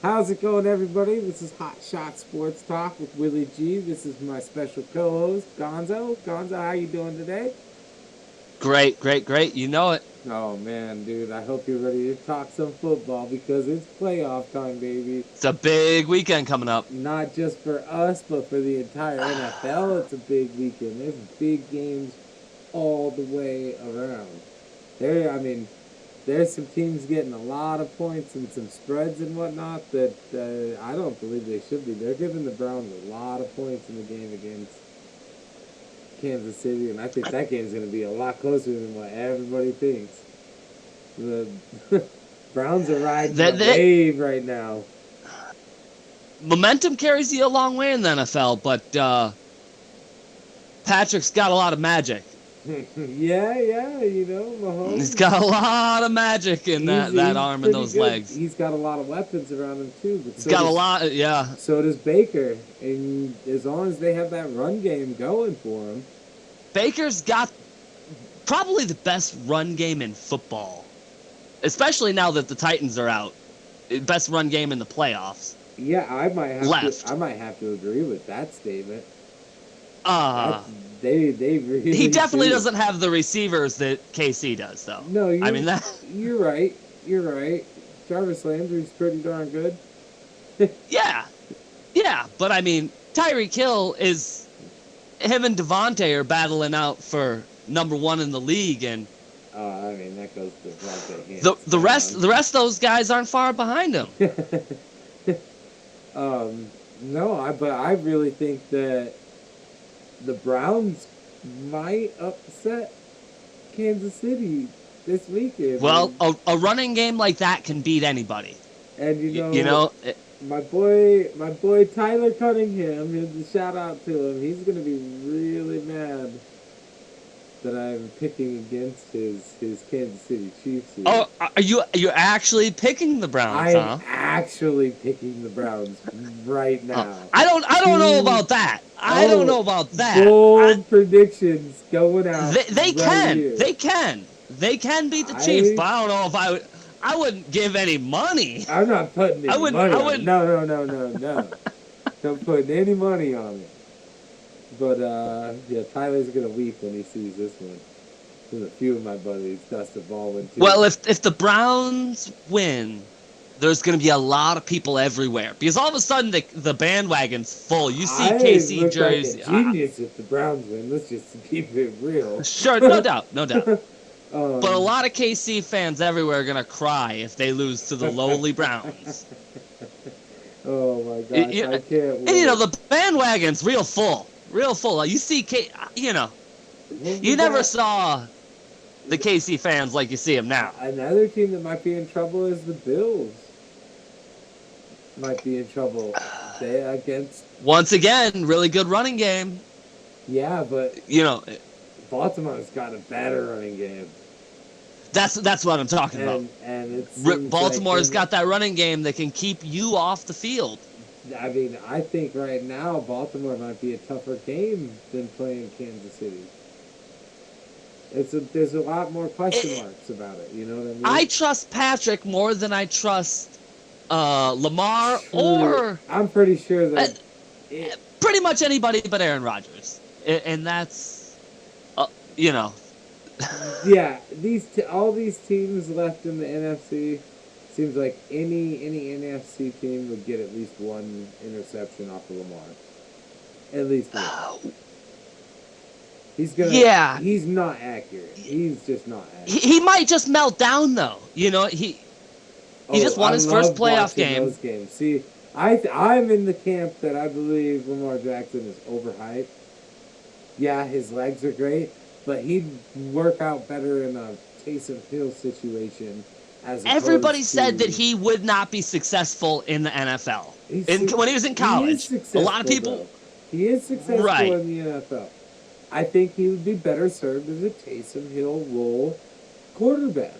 How's it going, everybody? This is Hot Shot Sports Talk with Willie G. This is my special co-host, Gonzo. Gonzo, how you doing today? Great, great, great. You know it. Oh, man, dude, I hope you're ready to talk some football because it's playoff time, baby. It's a big weekend coming up. Not just for us, but for the entire NFL, it's a big weekend. There's big games all the way around. There's some teams getting a lot of points and some spreads and whatnot that I don't believe they should be. They're giving the Browns a lot of points in the game against Kansas City, and I think that game's going to be a lot closer than what everybody thinks. The Browns are riding the wave right now. Momentum carries you a long way in the NFL, but Patrick's got a lot of magic. yeah, Mahomes. He's got a lot of magic in that arm and those legs. He's got a lot of weapons around him too. But he's got a lot, yeah. So does Baker, and as long as they have that run game going for him, Baker's got probably the best run game in football, especially now that the Titans are out. Best run game in the playoffs. Yeah, I might have to agree with that statement. They really he definitely doesn't have the receivers that KC does, though. No, you're right. You're right. Jarvis Landry's pretty darn good. yeah, but I mean, Tyreek Hill is him and Devontae are battling out for number one in the league, and that goes to Devontae. The rest of those guys aren't far behind him. But I really think that the Browns might upset Kansas City this weekend. Well, a running game like that can beat anybody. And my boy Tyler Cunningham, here's a shout out to him. He's gonna be really mad that I'm picking against his Kansas City Chiefs here. Oh, you're actually picking the Browns? I'm actually picking the Browns right now. I don't know about that. I don't know about that. Bold predictions going out. They can beat the Chiefs, but I don't know if I wouldn't give any money. I'm not putting any money on it. No. Don't put any money on it. But, Tyler's going to weep when he sees this one. There's a few of my buddies dust the ball in too. Well, if the Browns win, there's going to be a lot of people everywhere. Because all of a sudden, the bandwagon's full. You see KC jerseys. Like a genius if the Browns win. Let's just keep it real. Sure, no doubt. But a lot of KC fans everywhere are going to cry if they lose to the lowly Browns. Oh, my gosh, I can't wait. And, the bandwagon's real full. Real full. You see, you never saw the KC fans like you see them now. Another team that might be in trouble is the Bills. Might be in trouble. Once again, really good running game. Yeah, but Baltimore's got a better running game. That's what I'm talking about. And Baltimore's got that running game that can keep you off the field. I think right now Baltimore might be a tougher game than playing Kansas City. There's a lot more question marks about it. You know what I mean? I trust Patrick more than I trust Lamar or I'm pretty sure that pretty much anybody but Aaron Rodgers, and that's Yeah, all these teams left in the NFC. Seems like any NFC team would get at least one interception off of Lamar. At least one. He's not accurate. He's just not accurate. He might just melt down though. He just won his first playoff game. Those games. See, I'm in the camp that I believe Lamar Jackson is overhyped. Yeah, his legs are great, but he'd work out better in a Taysom Hill situation. Everybody said that he would not be successful in the NFL. When he was in college, a lot of people. He is successful in the NFL. I think he would be better served as a Taysom Hill role quarterback.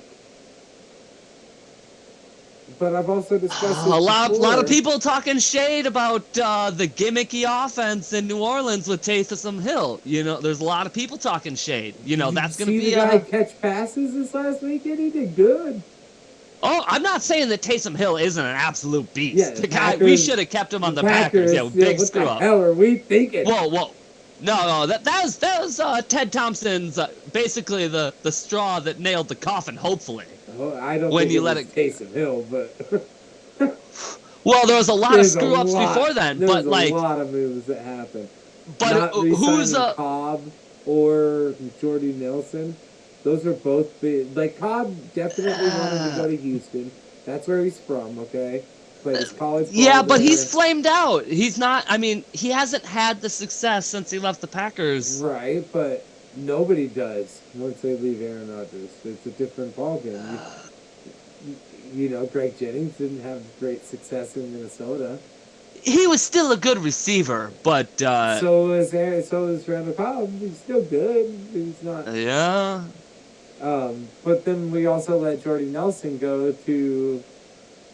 But I've also discussed a lot of people talking shade about the gimmicky offense in New Orleans with Taysom Hill. There's a lot of people talking shade. That's going to be the guy catch passes this last weekend. He did good. Oh, I'm not saying that Taysom Hill isn't an absolute beast. Yeah, The guy, we should have kept him on the Packers. Yeah, big what screw the up. hell are we thinking? Whoa. No, that was Ted Thompson's basically the straw that nailed the coffin. Hopefully, Oh, I don't when think you it let was it. Taysom Hill, but Well, there was a lot of screw ups before then, there's but a like, lot of moves that happened. but Not who's re-signing Cobb or Jordy Nelson. Those are both big. Like, Cobb definitely wanted to go to Houston. That's where he's from, okay? Played his college ball yeah, but there. he's flamed out. He's not. I mean, he hasn't had the success since he left the Packers. Right, but nobody does once they leave Aaron Rodgers. It's a different ballgame. You know, Greg Jennings didn't have great success in Minnesota. He was still a good receiver, but So is Randall Cobb. He's still good. He's not. yeah. But then we also let Jordy Nelson go to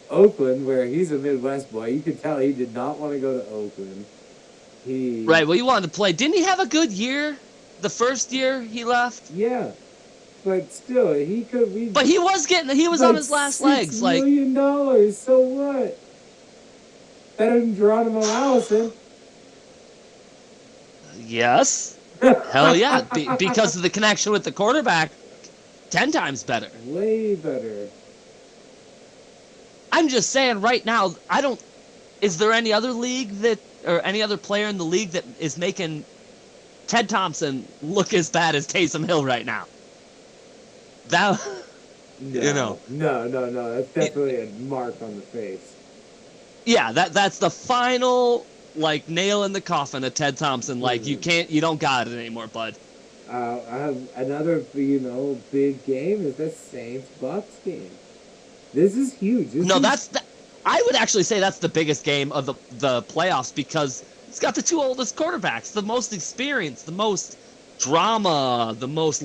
Oakland, where he's a Midwest boy. You could tell he did not want to go to Oakland. Right, well, he wanted to play. Didn't he have a good year? The first year he left? Yeah, but still, he could. But he was on his last legs. $6 Like, million. So what? Better than Geronimo Allison. yes. Hell yeah. Because of the connection with the quarterback, 10 times better. Way better. I'm just saying right now, is there any other league or any other player in the league that is making Ted Thompson look as bad as Taysom Hill right now? That, No, you know. No. That's definitely a mark on the face. Yeah, that's the final, like, nail in the coffin of Ted Thompson. Like, you don't got it anymore, bud. I have another, big game is the Saints-Bucks game. This is huge. I would actually say that's the biggest game of the playoffs because it's got the two oldest quarterbacks, the most experience, the most drama, the most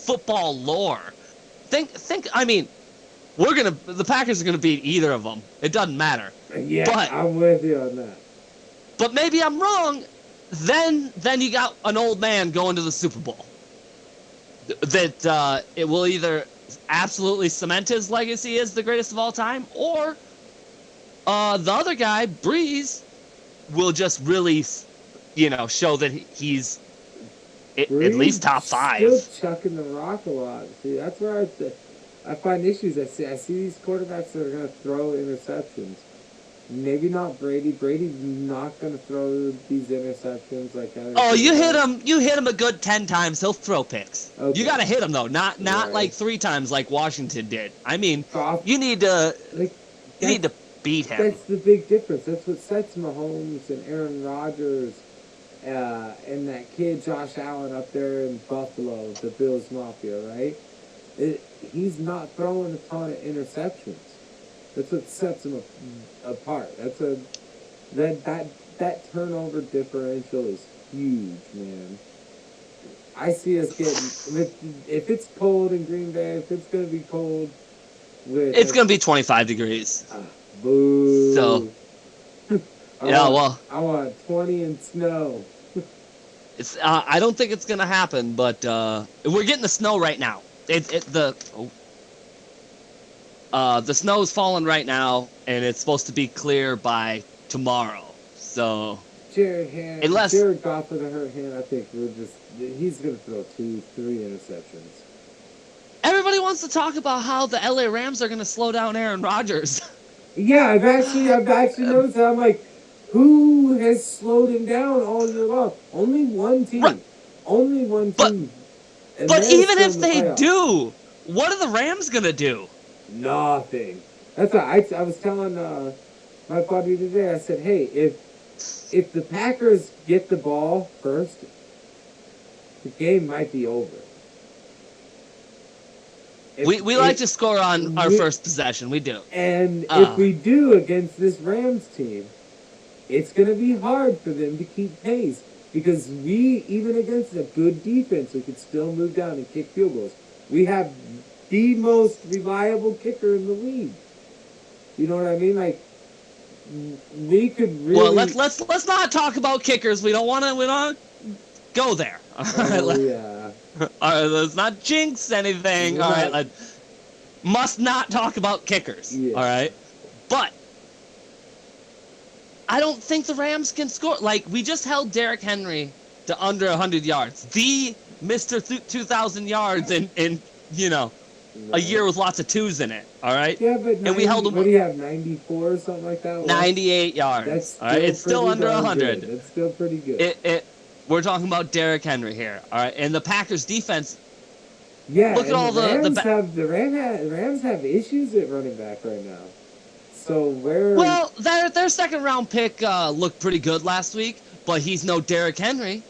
football lore. I mean, the Packers are gonna beat either of them. It doesn't matter. Yeah, but, I'm with you on that. But maybe I'm wrong. Then you got an old man going to the Super Bowl. That it will either absolutely cement his legacy as the greatest of all time, or the other guy, Breeze, will just really, show that he's at least top 5. Still chucking the rock a lot. See, that's where I find issues. I see these quarterbacks that are going to throw interceptions. Maybe not Brady. Brady's not going to throw these interceptions like that. Oh, you hit him a good 10 times, he'll throw picks. Okay. You got to hit him though, not right. like 3 times like Washington did. I mean, you need to beat him. That's the big difference. That's what sets Mahomes and Aaron Rodgers and that kid Josh Allen up there in Buffalo, the Bills Mafia, right? He's not throwing a ton of interceptions. That's what sets him apart. That turnover differential is huge, man. I see us getting if it's cold in Green Bay, if it's gonna be cold, it's gonna be 25 degrees. Boo. So, I want 20 and snow. It's I don't think it's gonna happen, but we're getting the snow right now. The snow is falling right now, and it's supposed to be clear by tomorrow. So Jared Goff with a hurt hand, I think he's going to throw 2-3 interceptions. Everybody wants to talk about how the LA Rams are going to slow down Aaron Rodgers. Yeah, I've actually noticed that. I'm like, who has slowed him down all year long? Only one team. Right. Only one team. But even if they do, what are the Rams going to do? Nothing. That's what I was telling my buddy today. I said, hey, if the Packers get the ball first, the game might be over. We like to score on our first possession. We do. And if we do against this Rams team, it's going to be hard for them to keep pace. Because even against a good defense, we could still move down and kick field goals. We have the most reliable kicker in the league. You know what I mean? Like, we could really. Well, let's not talk about kickers. We don't want to go there. Oh, yeah. All right, let's not jinx anything. All right, Must not talk about kickers. Yeah. All right, but I don't think the Rams can score. Like, we just held Derrick Henry to under 100 yards. The Mr. 2,000 yards in a year with lots of twos in it. All right, Yeah, but and we held what him do you have, 94 or something like that? 98 That's yards. All right, it's still under 100. Good. That's still pretty good. We're talking about Derrick Henry here. All right, and the Packers defense. Yeah, look at all the Rams have issues at running back right now. So Well, their second round pick looked pretty good last week, but he's no Derrick Henry.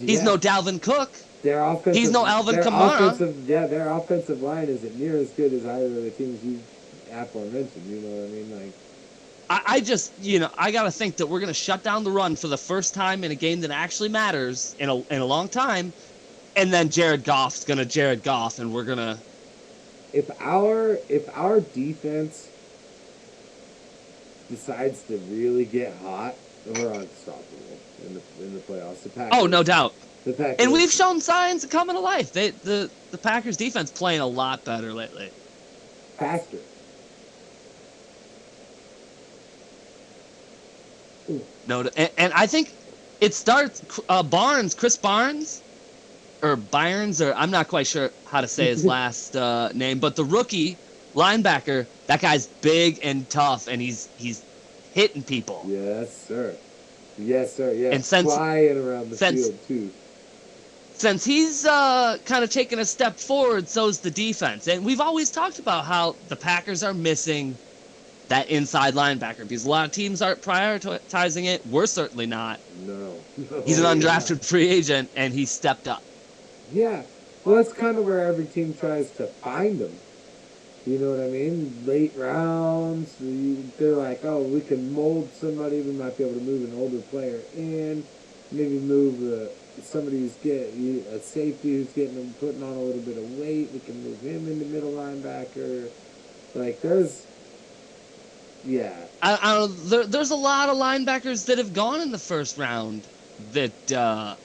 He's no Dalvin Cook. He's no Alvin Kamara. Their offensive line isn't near as good as either of the teams you aforementioned. You know what I mean? Like, I just, I got to think that we're going to shut down the run for the first time in a game that actually matters in a long time. And then Jared Goff's going to Jared Goff, and we're going to. If our defense decides to really get hot, we're unstoppable in the playoffs. The Packers, oh, no doubt. The Packers, and we've shown signs of coming to life. The Packers defense playing a lot better lately. Faster. No, and I think it starts Chris Barnes, or Byarns, or I'm not quite sure how to say his last name, but the rookie linebacker, that guy's big and tough, and he's hitting people. Yes, sir. Yes, sir. Yeah, and flying around the field too. Since he's kind of taken a step forward, so's the defense, and we've always talked about how the Packers are missing that inside linebacker because a lot of teams aren't prioritizing it. We're certainly not. No. He's an undrafted free agent, and he stepped up. Yeah. Well, that's kind of where every team tries to find him. You know what I mean? Late rounds, they're like, oh, we can mold somebody. We might be able to move an older player in, maybe move somebody who's getting a safety who's putting on a little bit of weight. We can move him into middle linebacker. Like, yeah. I don't know. There's a lot of linebackers that have gone in the first round that are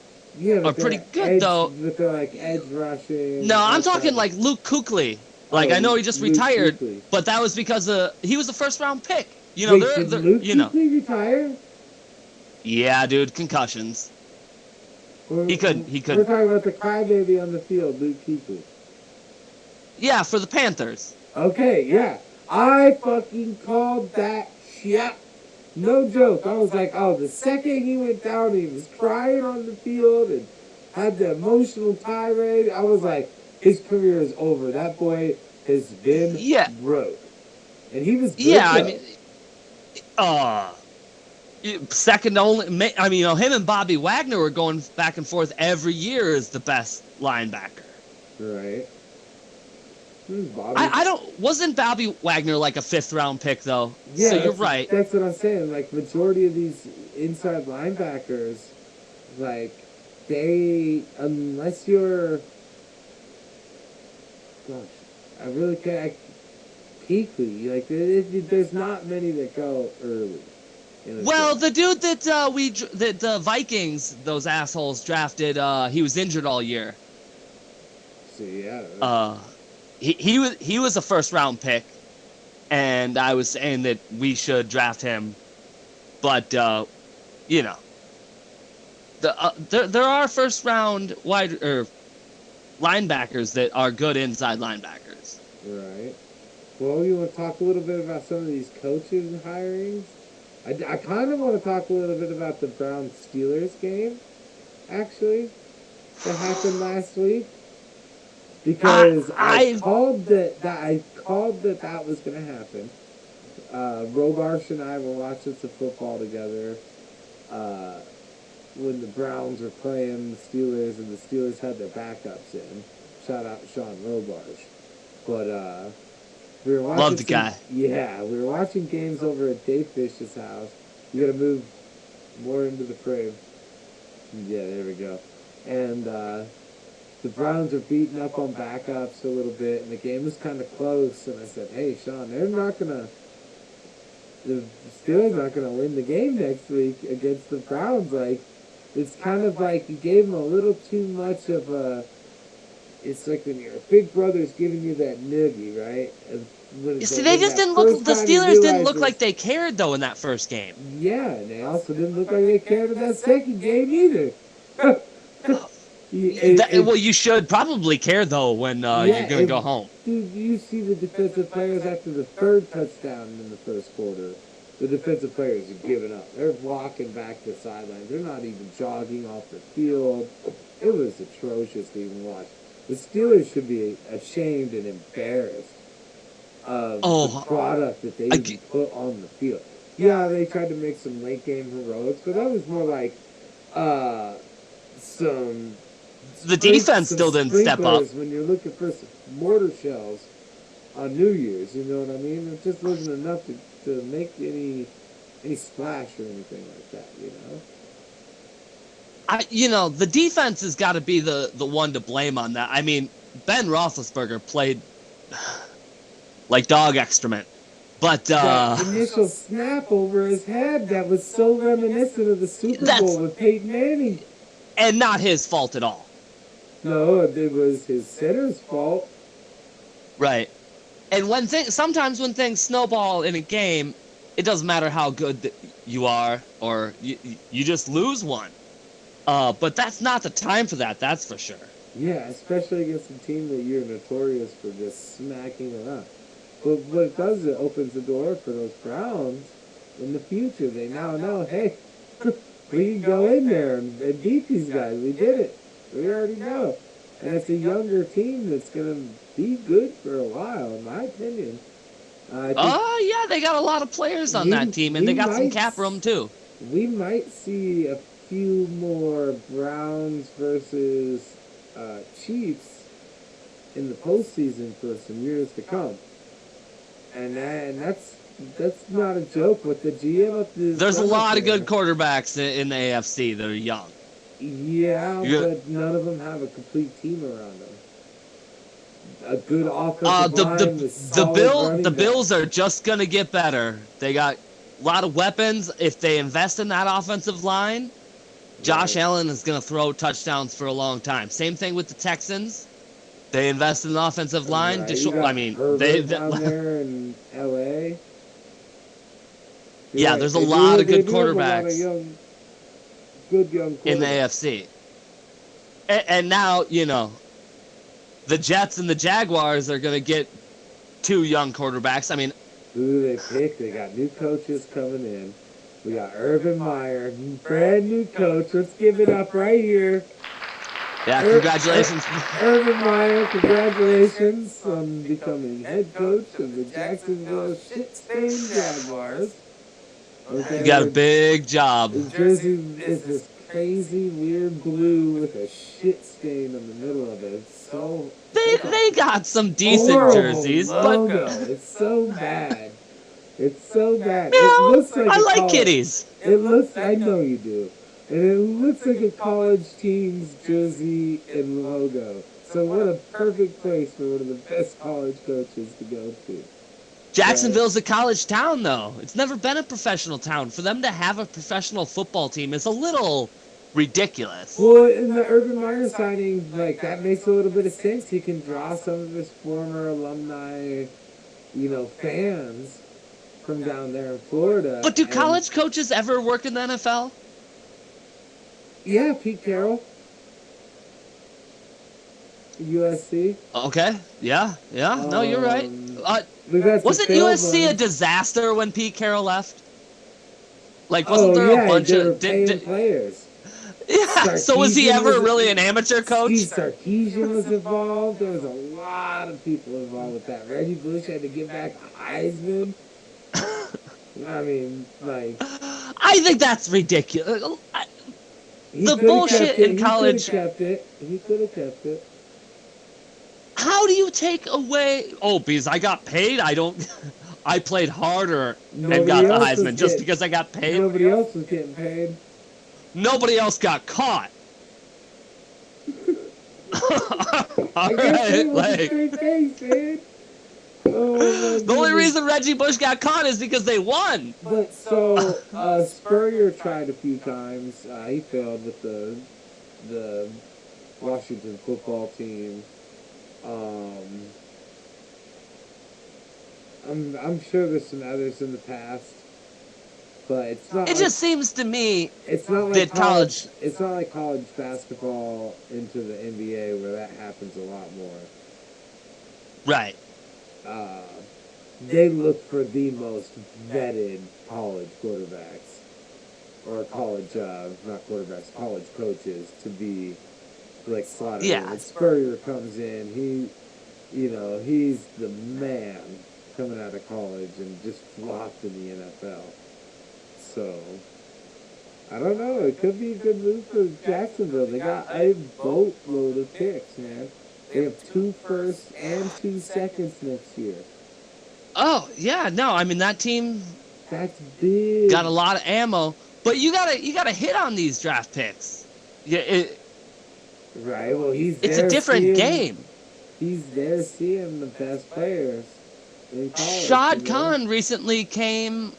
pretty good, though. But they're like edge rushing. No, I'm talking like Luke Kuechly. Like, I know he just retired, but that was because he was the first round pick. You know, Wait, did Luke Kuechly retire? Yeah, dude, concussions. He couldn't. We're talking about the crybaby on the field, Luke Kuechly. Yeah, for the Panthers. Okay, yeah. I fucking called that shit. No joke. I was like, oh, the second he went down, he was crying on the field and had the emotional tirade. I was like, his career is over. That boy has been broke. And he was good. Yeah, I mean, second only. I mean, him and Bobby Wagner were going back and forth every year as the best linebacker. Right. Wasn't Bobby Wagner like a 5th round pick though? Yeah, so you're right. That's what I'm saying. Like, majority of these inside linebackers, like, unless you're, gosh, I really can't. Kuechly, like, there's not many that go early. Well, the dude that the Vikings, those assholes drafted, he was injured all year. So yeah. He was a first round pick, and I was saying that we should draft him, but there are first round linebackers that are good inside linebackers. Right. Well, you want to talk a little bit about some of these coaches and hirings? I kind of want to talk a little bit about the Browns-Steelers game, actually, that happened last week. Because I called that was going to happen. Rogarsh and I were watching some football together when the Browns were playing the Steelers, and the Steelers had their backups in. Shout out Sean Rogarsh. But we were watching. Love the guy. Yeah, we were watching games over at Dave Fish's house. You got to move more into the frame. Yeah, there we go. And the Browns are beating up on backups a little bit, and the game was kind of close. And I said, "Hey, Sean, the Steelers aren't gonna win the game next week against the Browns. Like, it's kind of like you gave them a little too much of it's like when your big brother's giving you that noogie, right? And You see, they just that didn't look. first The time he Steelers didn't look like realizes, they cared though in that first game. yeah, and they also didn't look like they cared in that second game either. Well, you should probably care though when Yeah, you're gonna go home. dude, you see the defensive players after the third touchdown in the first quarter. The defensive players are giving up. They're walking back to the sidelines. They're not even jogging off the field. It was atrocious to even watch. The Steelers should be ashamed and embarrassed of the product that they even put on the field. Yeah, they tried to make some late game heroics, but that was more like some the defense still didn't step up. When you're looking for some mortar shells on New Year's, you know what I mean? It just wasn't enough to make any splash or anything like that, you know? The defense has got to be the one to blame on that. I mean, Ben Roethlisberger played like dog excrement. But that initial snap over his head, that was so reminiscent of the Super Bowl with Peyton Manning. And not his fault at all. No, it was his center's fault. Right. And sometimes when things snowball in a game, it doesn't matter how good you are, or you just lose one. But that's not the time for that, that's for sure. Yeah, especially against a team that you're notorious for just smacking around. But what it does is it opens the door for those Browns in the future. They now know, hey, we can go in there and beat these guys. We did it. We already know. And it's a younger team that's going to be good for a while, in my opinion. Yeah, they got a lot of players on that team, and they got some cap room, too. We might see a few more Browns versus Chiefs in the postseason for some years to come. And that's not a joke. What the GM up to there's a lot of good quarterbacks in the AFC that are young. Yeah, but none of them have a complete team around them. A good offensive line. The Bills are just gonna get better. They got a lot of weapons. If they invest in that offensive line, Josh Allen is gonna throw touchdowns for a long time. Same thing with the Texans. They invest in the offensive line. I mean, they down there in LA. Yeah, there's a lot of good quarterbacks good young quarterbacks in the AFC. And now, the Jets and the Jaguars are going to get 2 young quarterbacks. I mean, who they pick? They got new coaches coming in. We got Urban Meyer, brand new coach. Let's give it up right here. Yeah, congratulations. Urban Meyer, congratulations on becoming head coach of the Jacksonville shit-stained Jaguars. Okay, you got a big job. His jersey is this crazy, weird blue with a shit stain in the middle of it. It's so... They got some decent jerseys, logo. But... It's so bad. It's so bad. You know, it looks like I like kitties. It looks... I know you do. And it looks like a college team's jersey and logo. So what a perfect place for one of the best college coaches to go to. Jacksonville's a college town, though. It's never been a professional town. For them to have a professional football team is a little ridiculous. Well, in the Urban Meyer signing, that makes a little bit of sense. He can draw some of his former alumni, fans from down there in Florida. But do college coaches ever work in the NFL? Yeah, Pete Carroll. USC. Okay. Yeah. No, you're right. Wasn't USC a disaster when Pete Carroll left? Wasn't there a bunch of players? Yeah. Sarkisian so was he ever really an amateur coach? Steve Sarkisian was involved. There was a lot of people involved with that. Reggie Bush had to give back Heisman. I mean, I think that's ridiculous. The bullshit in college. He could have kept it. How do you take away? Oh, because I got paid. I played harder and got the Heisman just because I got paid. Nobody else was getting paid. Nobody else got caught. All right, the only reason Reggie Bush got caught is because they won. But so Spurrier tried a few times. He failed with the Washington football team. Um, I'm sure there's some others in the past, but It just seems to me it's not like that college. it's not like college basketball into the NBA where that happens a lot more. Right. Uh, they look for the most vetted college quarterbacks or college not quarterbacks, college coaches to be like slotted in. Yeah. Like Spurrier comes in, he's the man coming out of college and just flopped in the NFL. So I don't know. It could be a good move for Jacksonville. They got a boatload of picks, man. They have 2 firsts and 2 seconds next year. Oh yeah. No, I mean that team That's big. got a lot of ammo, but you gotta hit on these draft picks. Yeah. Right. Well, It's a different game. He's there seeing the best players in college. Shad Khan recently came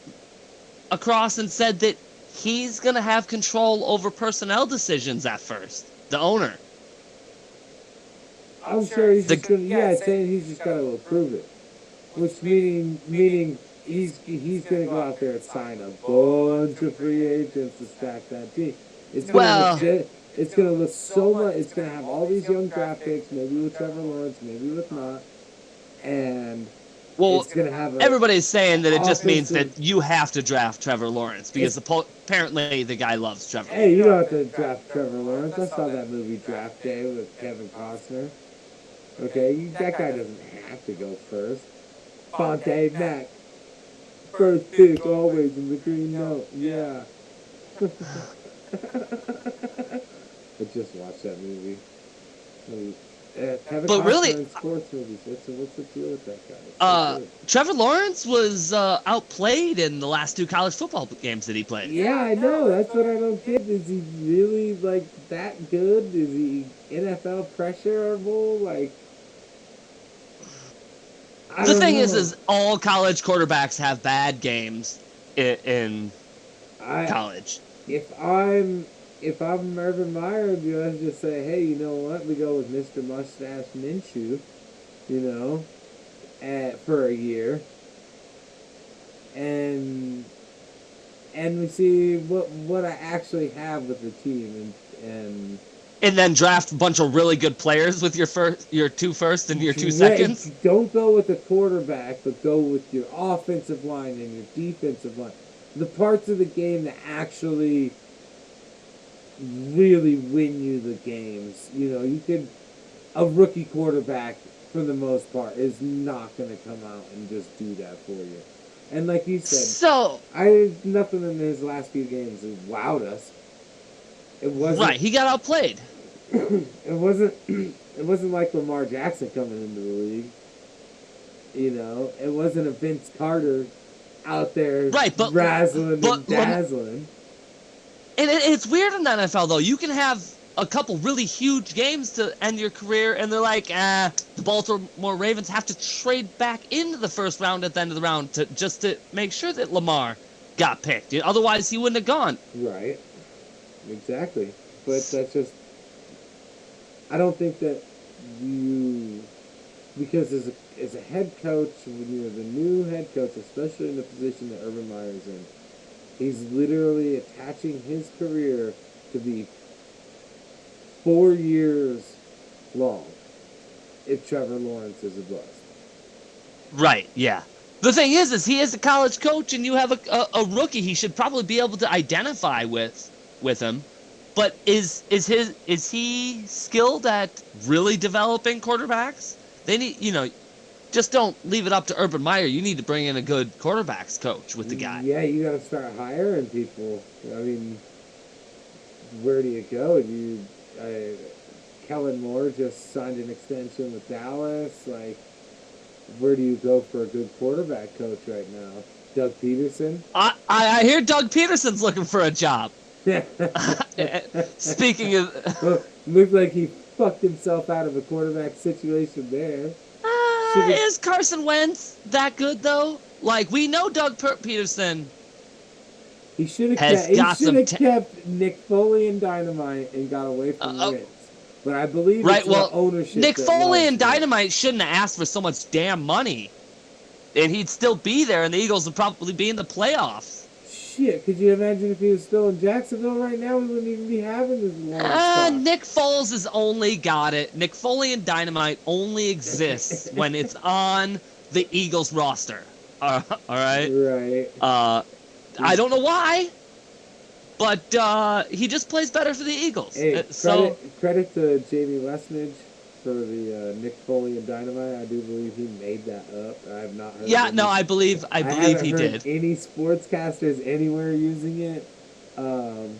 across and said that he's going to have control over personnel decisions at first. The owner. I'm sure he's just gonna. Yeah, saying he's just got to approve it, which meaning he's gonna go out there and sign a bunch of free agents to stack that team. It's gonna it's gonna look so much. It's gonna have all these young draft picks, maybe with Trevor Lawrence, maybe with not, and it's gonna have everybody's saying that it just means that you have to draft Trevor Lawrence because apparently the guy loves Trevor. Hey, you don't have to draft Trevor Lawrence. I saw that movie Draft Day with Kevin Costner. Okay, that guy doesn't have to go first. Fonte Mac, first pick always in the green note. Yeah. I just watched that movie. Kevin But Costner really, in sports movies. What's the deal with that guy? Trevor Lawrence was outplayed in the last 2 college football games that he played. Yeah, I know. That's what I don't get. Is he really like that good? Is he NFL pressurable? Like, the thing is all college quarterbacks have bad games in college. If I'm Urban Meyer, I'd just say, hey, you know what? We go with Mr. Mustache Minshew, for a year, and we see what I actually have with the team, and then draft a bunch of really good players with your 2 firsts and your 2 seconds. Don't go with the quarterback, but go with your offensive line and your defensive line. The parts of the game that actually really win you the games. A rookie quarterback, for the most part, is not going to come out and just do that for you. And like you said, nothing in his last few games has wowed us. It wasn't right. He got outplayed. It wasn't like Lamar Jackson coming into the league. It wasn't a Vince Carter out there razzling and dazzling. And it's weird in the NFL, though. You can have a couple really huge games to end your career, and they're like, the Baltimore Ravens have to trade back into the first round at the end of the round just to make sure that Lamar got picked. Otherwise, he wouldn't have gone. Right. Exactly. But that's just... I don't think that because as a head coach, when you're the new head coach, especially in the position that Urban Meyer's in, he's literally attaching his career to be 4 years long if Trevor Lawrence is a bust. Right, yeah. The thing is he is a college coach, and you have a rookie. He should probably be able to identify with him. But is he skilled at really developing quarterbacks? They need, just don't leave it up to Urban Meyer. You need to bring in a good quarterbacks coach with the guy. Yeah, you got to start hiring people. I mean, where do you go? Kellen Moore just signed an extension with Dallas. Like, where do you go for a good quarterback coach right now? Doug Peterson? I hear Doug Peterson's looking for a job. Speaking of... Well, looked like he fucked himself out of a quarterback situation there. Is Carson Wentz that good, though? Like, we know Doug Peterson He should have kept Nick Foley and Dynamite and got away from Wentz. But I believe Right. it's Well, the ownership. Nick that Foley loves and him. Dynamite shouldn't have asked for so much damn money, and he'd still be there, and the Eagles would probably be in the playoffs. Shit, could you imagine if he was still in Jacksonville right now? We wouldn't even be having this long talk. Nick Foles has only got it. Nick Foley and Dynamite only exists when it's on the Eagles roster. All right. Right. I don't know why, but he just plays better for the Eagles. Hey, So credit to Jamie Lesnage for the Nick Foley and Dynamite. I do believe he made that up. I have not heard. yeah, any, no, I believe haven't he heard did. any sportscasters anywhere using it.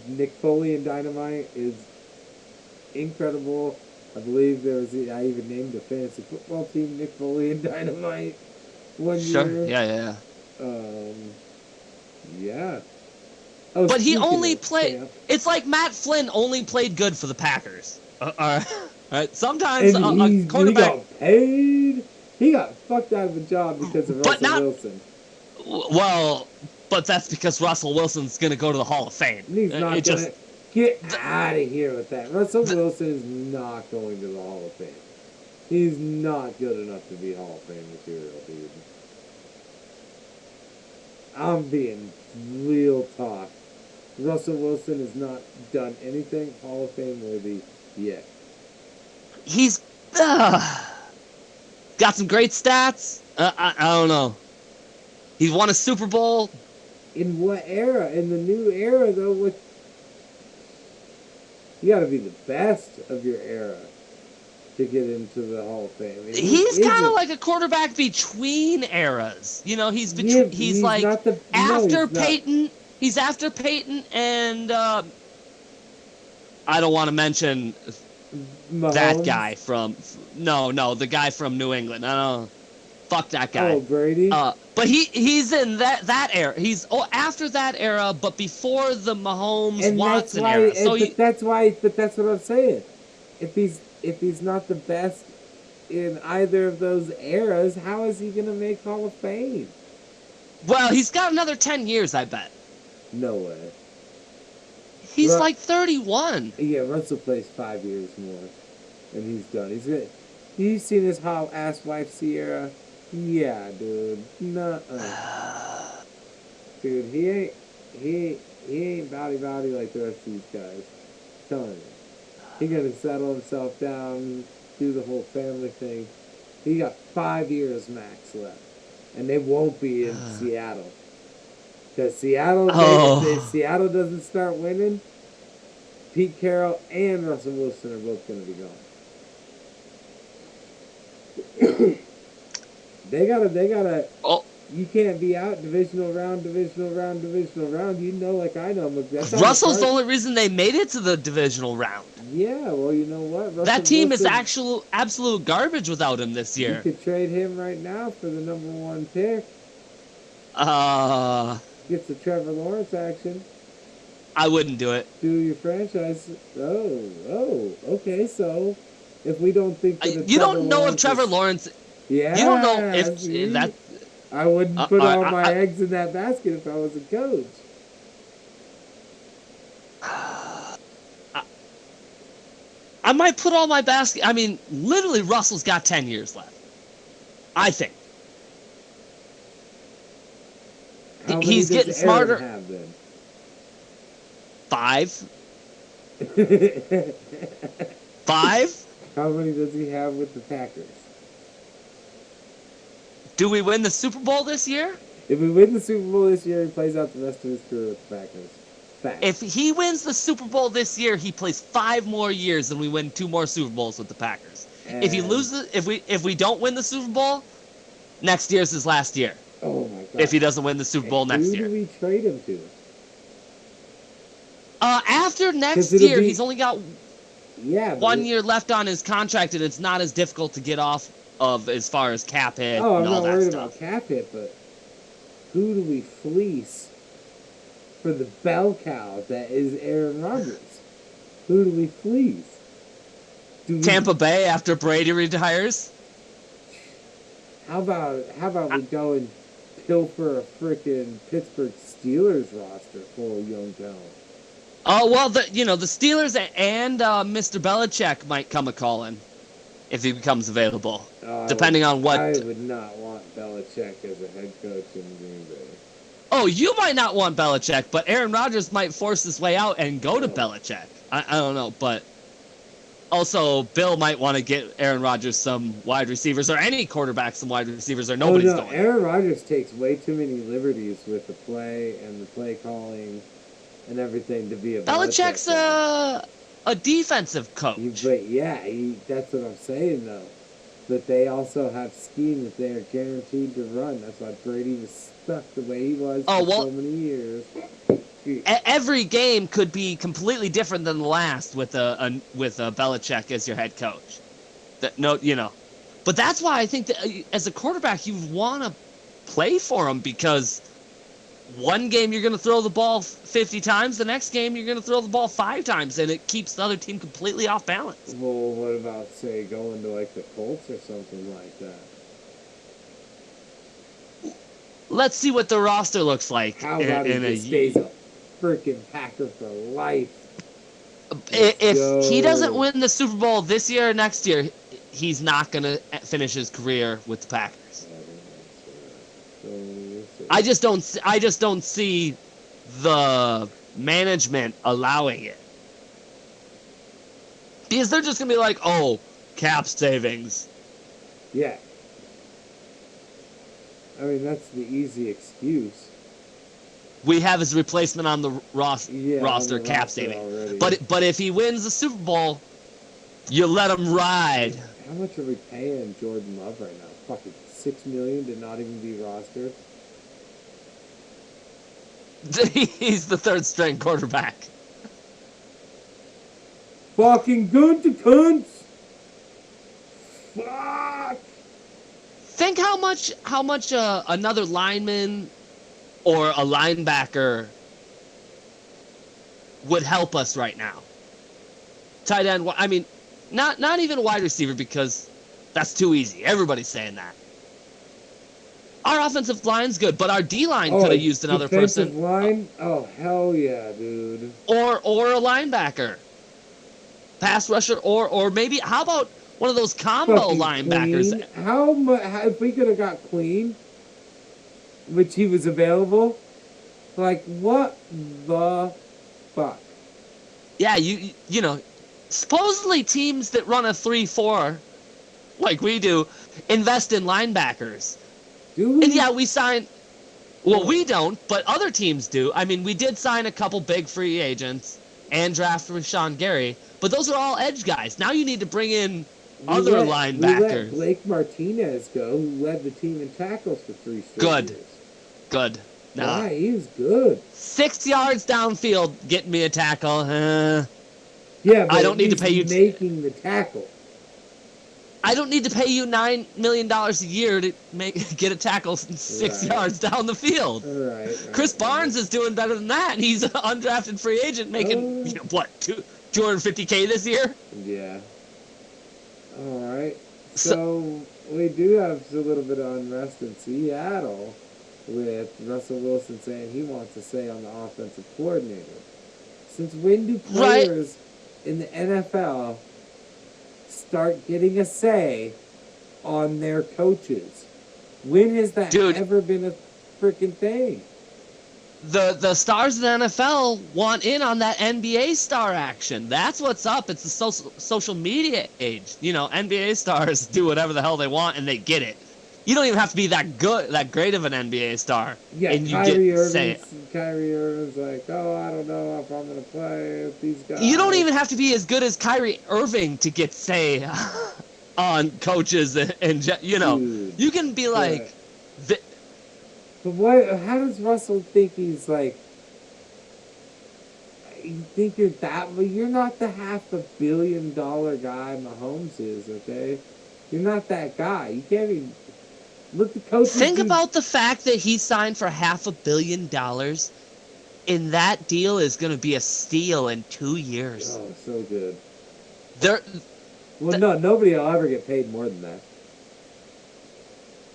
Nick Foley and Dynamite is incredible. I believe I even named a fantasy football team Nick Foley and Dynamite one Sure. year. Yeah. Yeah. Oh, But he speaking only of played. champ, It's like Matt Flynn only played good for the Packers. All right. Sometimes and a quarterback. he got paid. He got fucked out of a job because of But Russell not- Wilson. Well, but that's because Russell Wilson's going to go to the Hall of Fame. He's not It gonna just get out of here with that. Russell Wilson is not going to the Hall of Fame. He's not good enough to be Hall of Fame material, dude. I'm being real talk. Russell Wilson has not done anything Hall of Fame worthy yet. he's got some great stats. I don't know. He won a Super Bowl. In what era? In the new era, though, you got to be the best of your era to get into the Hall of Fame. I mean, He's kind of like a quarterback between eras. You know, he's like after Peyton. He's after Peyton and I don't want to mention Mahomes? that guy from the guy from New England. I don't fuck that guy. Oh, Brady. But he's in that era. He's after that era, but before the Mahomes Watson era. So that's what I'm saying. If he's not the best in either of those eras, how is he gonna make Hall of Fame? Well, he's got another 10 years, I bet. No way. He's like 31. Yeah, Russell plays 5 years more, and he's done. He's good. You seen his hot ass wife Sierra? Yeah, dude. Nuh-uh. Dude, he ain't body like the rest of these guys. I'm telling you. He gonna settle himself down, do the whole family thing. He got 5 years max left. And they won't be in Seattle. Because Seattle, if Seattle doesn't start winning, Pete Carroll and Russell Wilson are both going to be gone. They gotta. Oh. You can't be out divisional round. You know, like I know. Russell's the only reason they made it to the divisional round. Yeah, well, you know what? That team is absolute garbage without him this year. You could trade him right now for the number 1 pick. Get the Trevor Lawrence action. I wouldn't do it. Do your franchise. Oh, okay. So, if we don't think that you don't know if Trevor Lawrence. Yeah. You don't know if that. I wouldn't put all my eggs in that basket if I was a coach. I might put all my basket. I mean, literally, Russell's got 10 years left. I think. He's getting smarter. Have, then? 5. 5? How many does he have with the Packers? Do we win the Super Bowl this year? If we win the Super Bowl this year, he plays out the rest of his career with the Packers. Fact. If he wins the Super Bowl this year, he plays 5 more years and we win 2 more Super Bowls with the Packers. And if he loses, if we don't win the Super Bowl, next year's his last year. Oh my God! If he doesn't win the Super Bowl next year. Who do we trade him to? After next year, he's only got 1 year left on his contract, and it's not as difficult to get off of as far as cap hit. Oh, I'm and all not that worried stuff. about cap hit, but who do we fleece for the bell cow that is Aaron Rodgers? Who do we fleece? Tampa Bay after Brady retires. How about we go and pilfer a freaking Pittsburgh Steelers roster full of young talent? Oh well, the Steelers and Mr. Belichick might come a calling if he becomes available, depending on what. I would not want Belichick as a head coach in Green Bay. Oh, you might not want Belichick, but Aaron Rodgers might force his way out and go to Belichick. I don't know, but also Bill might want to get Aaron Rodgers some wide receivers or any quarterback some wide receivers or nobody's going. Aaron Rodgers takes way too many liberties with the play and the play calling and everything to be a Belichick's a defensive coach. But that's what I'm saying though. But they also have scheme that they are guaranteed to run. That's why Brady was stuck the way he was for so many years. Every game could be completely different than the last with Belichick as your head coach. But that's why I think that as a quarterback you want to play for him, because one game you're going to throw the ball 50 times, the next game you're going to throw the ball 5 times, and it keeps the other team completely off balance. Well, what about, say, going to, like, the Colts or something like that? Let's see what the roster looks like. How about he stays a freaking Packer for life? If he doesn't win the Super Bowl this year or next year, he's not going to finish his career with the Packers. I just don't see the management allowing it, because they're just gonna be like, oh, cap savings. Yeah. I mean, that's the easy excuse. We have his replacement on the roster, cap saving. But if he wins the Super Bowl, you let him ride. How much are we paying Jordan Love right now? Fucking $6 million to not even be rostered. He's the third string quarterback. Fucking good to cunts. Fuck. Think how much another lineman or a linebacker would help us right now. Tight end. I mean, not even a wide receiver, because that's too easy. Everybody's saying that. Our offensive line's good, but our D-line could have used another person. Defensive line? Oh, hell yeah, dude. Or a linebacker. Pass rusher, or maybe, how about one of those combo linebackers? Queen. How much, if we could have got Queen, which he was available, like, what the fuck? Yeah, you know, supposedly teams that run a 3-4, like we do, invest in linebackers. Do we? And yeah, we sign. Well, we don't, but other teams do. I mean, we did sign a couple big free agents and draft Rashawn Gary, but those are all edge guys. Now you need to bring in other linebackers. We let Blake Martinez go, who led the team in tackles for 3 straight years. Good. No. Why? He was good. 6 yards downfield, getting me a tackle. Yeah, but I don't need to pay you. Making the tackle. I don't need to pay you $9 million a year to get a tackle 6 yards down the field. Right. Chris Barnes is doing better than that, and he's an undrafted free agent making $250K this year. Yeah. All right. So we do have a little bit of unrest in Seattle with Russell Wilson saying he wants a say on the offensive coordinator. Since when do players in the NFL start getting a say on their coaches? When has that ever been a freaking thing? The stars of the NFL want in on that NBA star action. That's what's up. It's the social media age. You know, NBA stars do whatever the hell they want, and they get it. You don't even have to be that great of an NBA star. Yeah, and Kyrie Irving's like, oh, I don't know if I'm going to play with these guys. You don't even have to be as good as Kyrie Irving to get say on coaches, and you know, dude, you can be like. But how does Russell think he's like? You think you're that? But you're not the $500 million guy Mahomes is. Okay, you're not that guy. You can't even. Look, the coach. Think about the fact that he signed for $500 million, and that deal is going to be a steal in 2 years. Oh, so good. No, nobody will ever get paid more than that.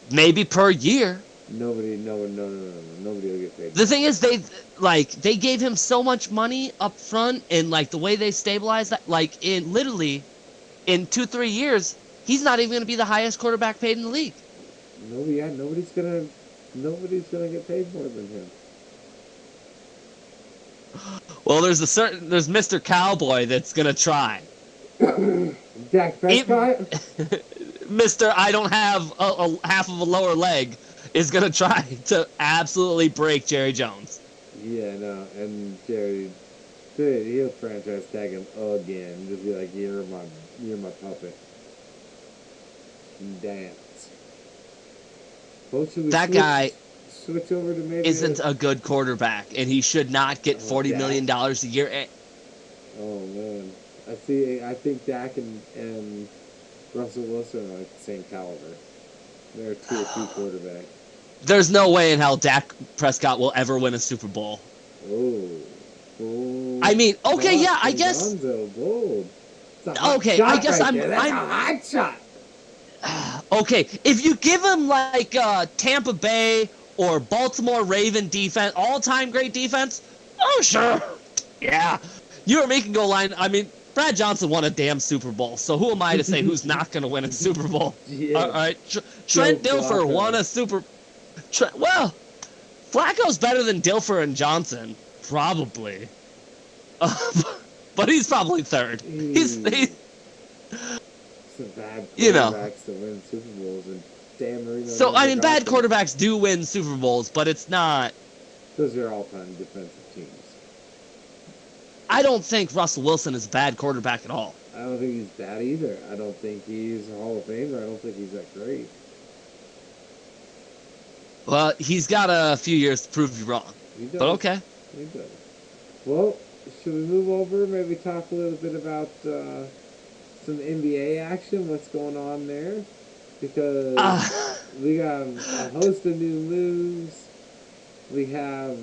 Maybe per year. Nobody, no, nobody will get paid. The thing is, they gave him so much money up front, and like the way they stabilized that, like in literally in 2-3 years, he's not even going to be the highest quarterback paid in the league. Nobody's gonna get paid more than him. Well, there's Mr. Cowboy that's going to try. Dak Prescott. Mr. I don't have a half of a lower leg is going to try to absolutely break Jerry Jones. Yeah, no, and Jerry, dude, he'll franchise tag him again. Just be like, you're my puppet. Dance. Well, That guy switch over to maybe isn't a good quarterback, and he should not get $40 million a year. Oh man, I think Dak and Russell Wilson are like the same caliber. They're 2 or 2 quarterbacks. There's no way in hell Dak Prescott will ever win a Super Bowl. Oh. I mean, okay, yeah, I guess. Gonzo, bold. Okay, I guess That's a hot shot. Okay, if you give him like Tampa Bay or Baltimore Raven defense, all-time great defense, oh sure, yeah, you are making goal line. I mean, Brad Johnson won a damn Super Bowl, so who am I to say who's not going to win a Super Bowl? Yeah. All right, Trent Dilfer won a Super. Well, Flacco's better than Dilfer and Johnson, probably, but he's probably third. He's some bad you know. quarterbacks to win Super Bowls, and Dan Marino. So I mean, bad quarterbacks do win Super Bowls, but it's not. Those are all-time defensive teams. I don't think Russell Wilson is a bad quarterback at all. I don't think he's bad either. I don't think he's a Hall of Famer. I don't think he's that great. Well, he's got a few years to prove you wrong. He does. But okay. He does. Well, should we move over? Maybe talk a little bit about some NBA action. What's going on there? Because we got a host of new moves. We have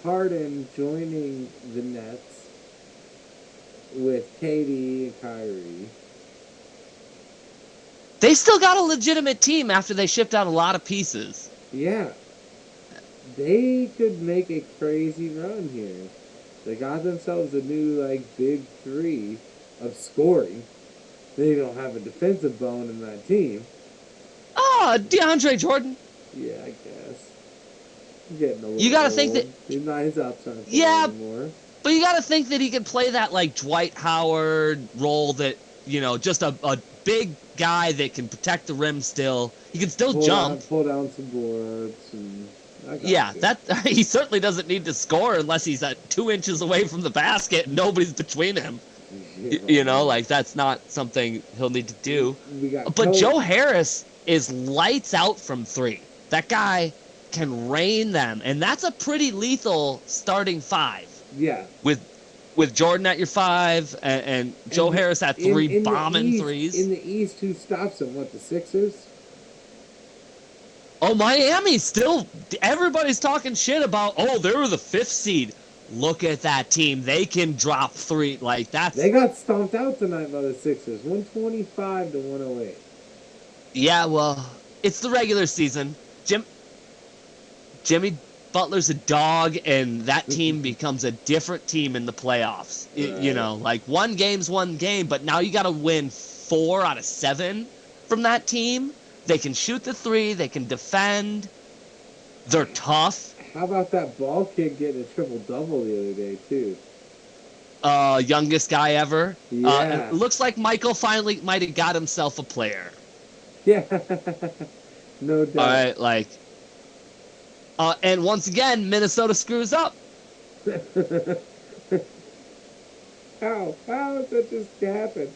Harden joining the Nets with KD and Kyrie. They still got a legitimate team after they shipped out a lot of pieces. Yeah. They could make a crazy run here. They got themselves a new, big three of scoring. They don't have a defensive bone in that team. DeAndre Jordan. Yeah, I guess. He's getting a little You gotta old. think that. He's not his outside Yeah, anymore. but you gotta think that he could play that, Dwight Howard role that, just a big guy that can protect the rim still. He can still jump. Pull down some boards. Yeah, he certainly doesn't need to score unless he's at 2 inches away from the basket and nobody's between him. That's not something he'll need to do. But Joe Harris is lights out from 3. That guy can rain them, and that's a pretty lethal starting 5. Yeah. With Jordan at your 5 and Joe Harris at 3 bombing threes. In the East, who stops him? What, the Sixers? Oh, Miami still. Everybody's talking shit about. They were the 5th seed. Look at that team. They can drop 3. They got stomped out tonight by the Sixers, 125 to 108. Yeah, well, it's the regular season. Jimmy Butler's a dog, and that team becomes a different team in the playoffs. Right. One game's one game, but now you got to win 4 out of 7 from that team. They can shoot the 3. They can defend. They're tough. How about that ball kid getting a triple-double the other day, too? Youngest guy ever. Yeah. It looks like Michael finally might have got himself a player. Yeah. No doubt. All right, and once again, Minnesota screws up. How did that just happen?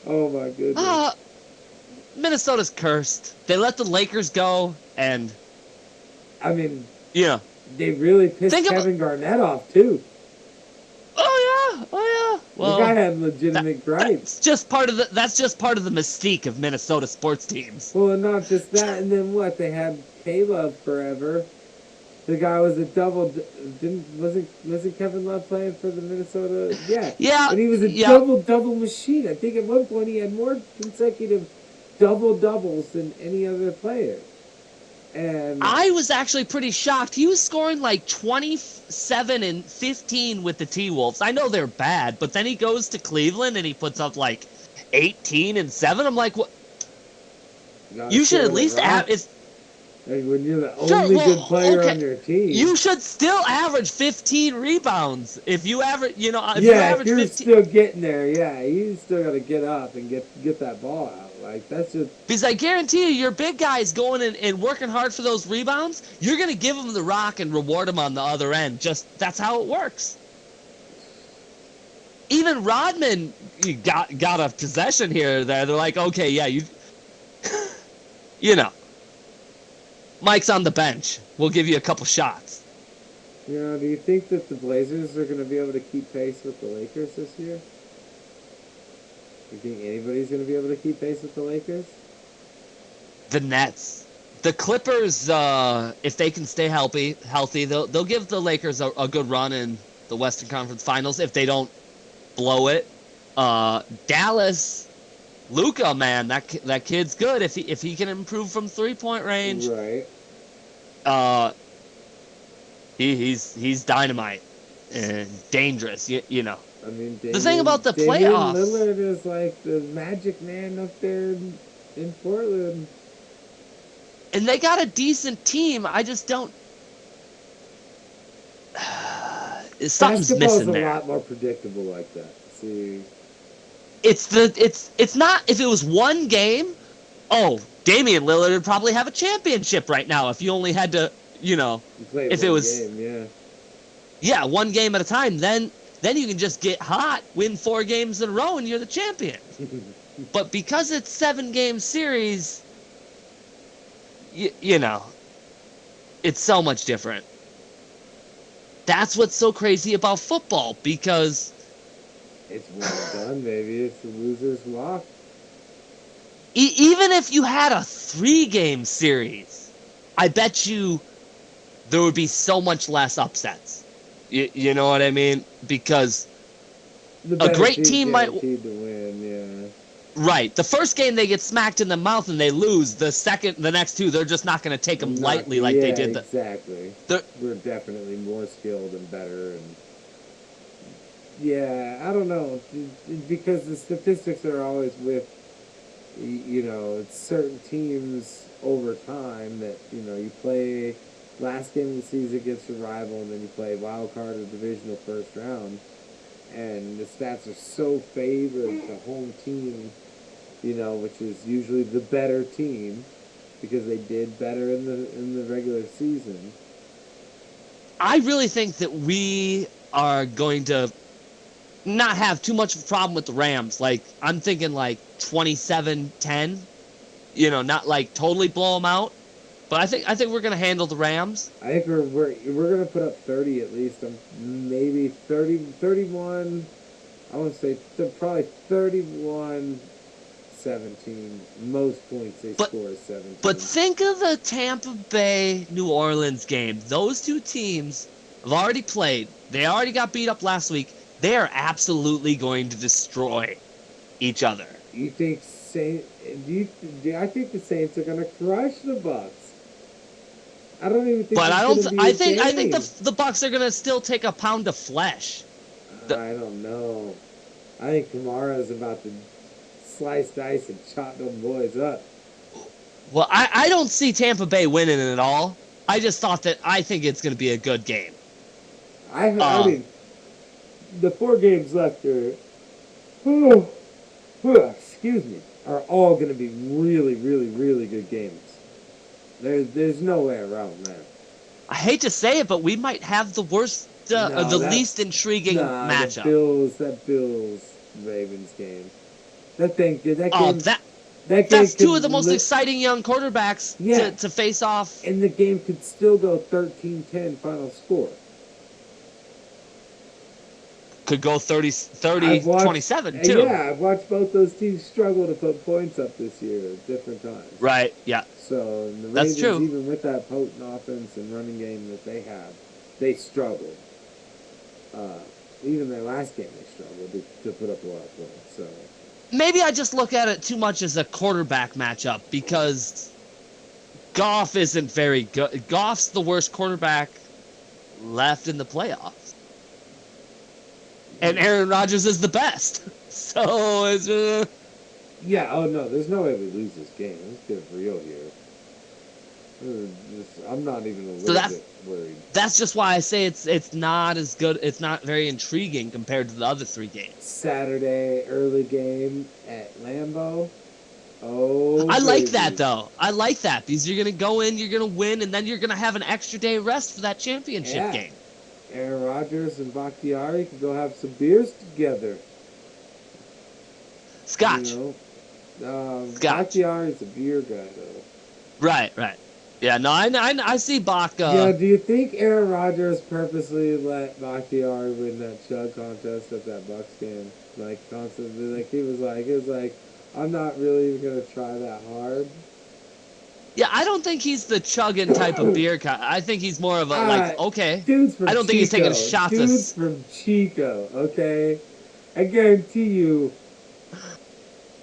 Oh, my goodness. Minnesota's cursed. They let the Lakers go, and... I mean... Yeah. They really pissed Kevin Garnett off, too. Oh, yeah. Well, the guy had legitimate gripes. That's just part of the mystique of Minnesota sports teams. Well, and not just that, and then what? They had K-Love forever. The guy was a double. Wasn't Kevin Love playing for the Minnesota? Yeah. Yeah. And he was a double machine. I think at one point he had more consecutive double doubles than any other player. And I was actually pretty shocked. He was scoring like 27 and 15 with the T-Wolves. I know they're bad, but then he goes to Cleveland and he puts up like 18 and 7. I'm like, what? gotta You should share at the least rock. it's And when you're the sure. only good Well, player okay. on your team, You should still average 15 rebounds. If you average, if you yeah, if average you're 15, still getting there, yeah, you still got to get up and get that ball out. Like that's just because I guarantee you, your big guys going and working hard for those rebounds, you're gonna give them the rock and reward them on the other end. Just that's how it works. Even Rodman got a possession here or there. They're like, okay, yeah, you know, Mike's on the bench. We'll give you a couple shots. Do you think that the Blazers are going to be able to keep pace with the Lakers this year? You think anybody's going to be able to keep pace with the Lakers? The Nets, the Clippers, if they can stay healthy, they'll give the Lakers a good run in the Western Conference Finals if they don't blow it. Dallas, Luka, man, that kid's good if he can improve from 3-point range. Right. He's dynamite and dangerous. You know. I mean, The thing about the Damian playoffs, Lillard is like the magic man up there in Portland. and they got a decent team. I just don't. Something's Basketball's missing there. a lot more predictable like that. See, It's not. If it was one game, oh, Damian Lillard would probably have a championship right now. If you only had to, you played if one it was game, yeah, one game at a time, then you can just get hot, win 4 games in a row, and you're the champion. But because it's 7-game series, it's so much different. That's what's so crazy about football, because it's one and done, baby. It's the loser's walk. even if you had a 3-game series, I bet you there would be so much less upsets. You know what I mean? Because a great team might guaranteed to win, yeah. Right. The first game they get smacked in the mouth and they lose. The next 2, they're just not going to take them lightly like they did. Exactly. We're definitely more skilled and better, and yeah, I don't know, because the statistics are always with it's certain teams over time that you play last game of the season against your rival, and then you play wild card or divisional first round, and the stats are so favored the home team, which is usually the better team because they did better in the regular season. I really think that we are going to not have too much of a problem with the Rams. Like, I'm thinking like 27-10, not like totally blow them out. But I think we're gonna handle the Rams. I think we're gonna put up 30 at least. Maybe 30, 31. I want to say probably 31, 17. Most points they score is 17. But think of the Tampa Bay New Orleans game. Those 2 teams have already played. They already got beat up last week. They are absolutely going to destroy each other. You think I think the Saints are gonna crush the Bucks. I don't even think. But I don't. I think game. the Bucks are gonna still take a pound of flesh. I don't know. I think Kamara's about to slice, dice, and chop them boys up. Well, I don't see Tampa Bay winning it at all. I think it's gonna be a good game. I mean, the 4 games left are, excuse me, are all going to be really, really, really good games. There's no way around that. I hate to say it, but we might have the worst, least intriguing matchup. That Bills Ravens game. That game. That's 2 of the most exciting young quarterbacks to face off. And the game could still go 13-10 final score. Could go 30-27 too. Yeah, I've watched both those teams struggle to put points up this year at different times. Right, yeah. So the That's Ravens, true. even with that potent offense and running game that they have, they struggled. Even their last game, they struggled to put up a lot of points. So maybe I just look at it too much as a quarterback matchup because Goff isn't very good. Goff's the worst quarterback left in the playoffs. And Aaron Rodgers is the best. So it's Yeah, oh no, there's no way we lose this game. Let's get real here. I'm not even a little bit worried. That's just why I say it's not as good. It's not very intriguing compared to the other 3 games. Saturday early game at Lambeau. Oh, I like baby. that though. I like that because you're gonna go in, you're gonna win, and then you're gonna have an extra day rest for that championship game. Aaron Rodgers and Bakhtiari can go have some beers together. Scotch. You know? Scotch. Bakhtiari's a beer guy though. Right. Yeah, no, I see Bach. Yeah, do you think Aaron Rodgers purposely let Bakhtiari win that chug contest at that Bucks game? Like constantly, like it was like, I'm not really even gonna try that hard. Yeah, I don't think he's the chugging type of beer guy. I think he's more of a okay. Dude's from I don't think he's taking shots. Dude's from Chico, okay? I guarantee you,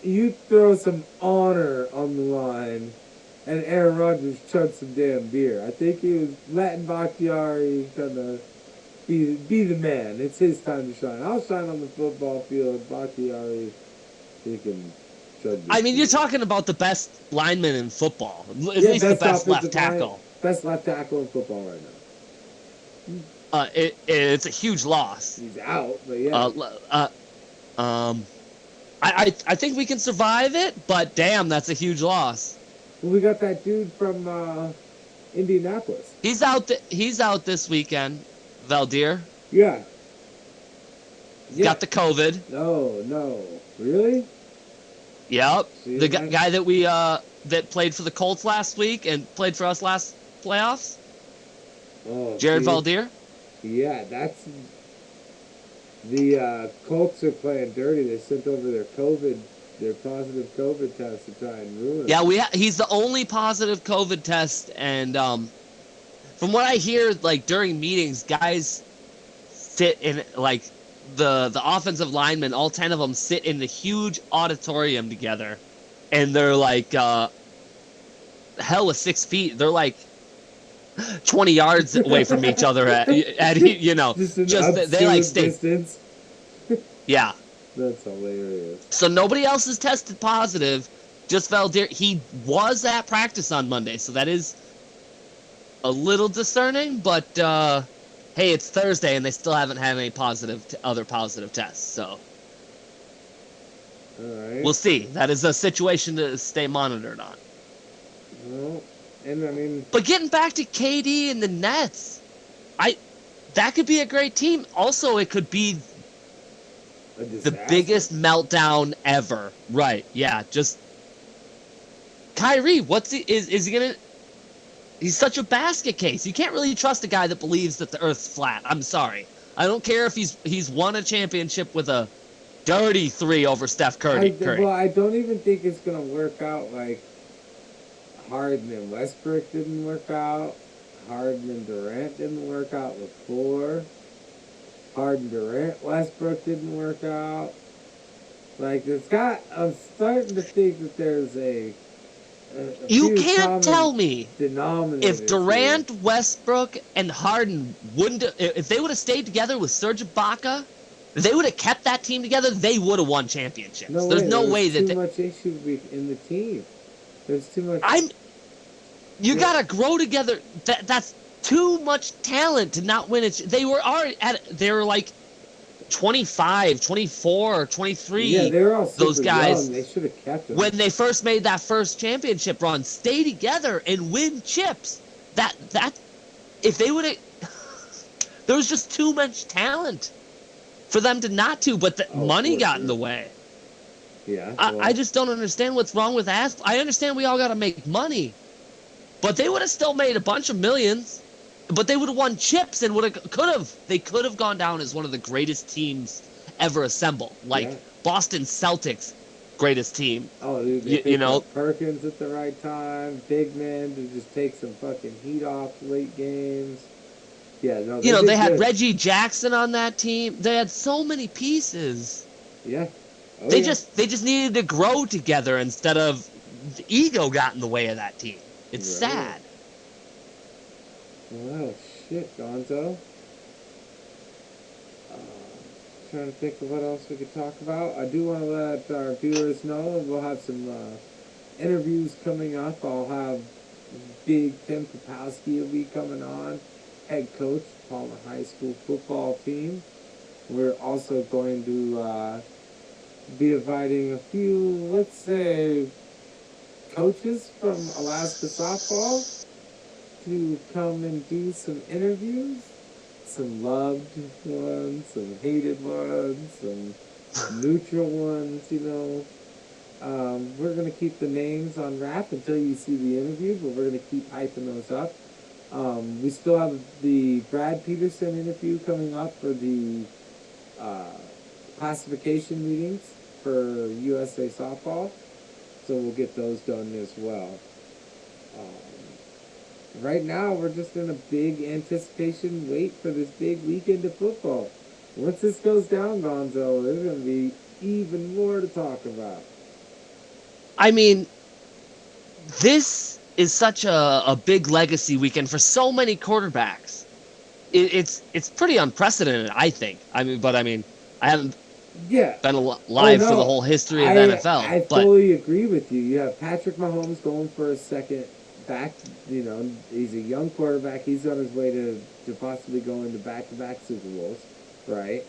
you throw some honor on the line, and Aaron Rodgers chugged some damn beer. I think he was letting Bakhtiari kind of be the man. It's his time to shine. I'll shine on the football field. Bakhtiari, he can chug. I mean, you're talking about the best lineman in football. At least the best left tackle. Best left tackle in football right now. It's a huge loss. He's out, but yeah. I think we can survive it, but damn, that's a huge loss. Well, we got that dude from Indianapolis. He's out this weekend, Valdir. Yeah. Got the COVID. No. Really? Yep. The guy that we that played for the Colts last week and played for us last playoffs. Oh, Jared Valdir. Yeah, that's the Colts are playing dirty. They sent over their positive COVID test to try and ruin it. Yeah, he's the only positive COVID test, and from what I hear, like during meetings, guys sit in like the offensive linemen, all 10 of them sit in the huge auditorium together, and they're like hell with 6 feet. They're like 20 yards away from each other at you know, just they like stay distance. Yeah. That's hilarious. So nobody else has tested positive, just Valdir. He was at practice on Monday, so that is a little discerning, but hey, it's Thursday and they still haven't had any other positive tests, so all right. We'll see. That is a situation to stay monitored on. Well, and I mean, but getting back to KD and the Nets, that could be a great team. Also, it could be the biggest meltdown ever. Right? Yeah. Just Kyrie. Is he gonna? He's such a basket case. You can't really trust a guy that believes that the Earth's flat. I'm sorry. I don't care if he's won a championship with a dirty 3 over Steph Curry. Well, I don't even think it's gonna work out. Like Harden and Westbrook didn't work out. Harden and Durant didn't work out with 4. Harden, Durant, Westbrook didn't work out. Like I'm starting to think that there's a you can't tell me if Durant, Westbrook, and Harden if they would have stayed together with Serge Ibaka, if they would have kept that team together, they would have won championships. There's no way that too much issue in the team. There's too much. You gotta grow together. That's too much talent to not win it. They were like 25, 24, 23. Yeah, they were all super those guys. Young. They should have kept them. When they first made that first championship run, stay together and win chips. That if they would have, there was just too much talent for them to not to. But the money got in the way. Yeah. I just don't understand what's wrong with that. I understand we all got to make money, but they would have still made a bunch of millions. But they would have won chips and they could have gone down as one of the greatest teams ever assembled, like Boston Celtics, greatest team. Oh, dude, you know, Perkins at the right time, big man to just take some fucking heat off late games. Yeah, no, they had Reggie Jackson on that team. They had so many pieces. Yeah. They just needed to grow together instead of the ego got in the way of that team. It's Right. sad. Well, shit, Gonzo. Trying to think of what else we could talk about. I do want to let our viewers know we'll have some interviews coming up. I'll have Big Tim Kapowski will be coming on, head coach, Palmer High School football team. We're also going to be inviting a few, let's say, coaches from Alaska softball to come and do some interviews. Some loved ones, some hated ones, some neutral ones, you know. We're going to keep the names on wrap until you see the interview, but we're going to keep hyping those up. We still have the Brad Peterson interview coming up for the classification meetings for USA softball, so we'll get those done as well. Right now, we're just in a big anticipation wait for this big weekend of football. Once this goes down, Gonzo, there's going to be even more to talk about. I mean, this is such a big legacy weekend for so many quarterbacks. It's pretty unprecedented, I think. I mean, I haven't been live for the whole history of NFL. I fully agree with you. You have Patrick Mahomes going for a second back. You know, he's a young quarterback. He's on his way to possibly going to back-to-back Super Bowls, right?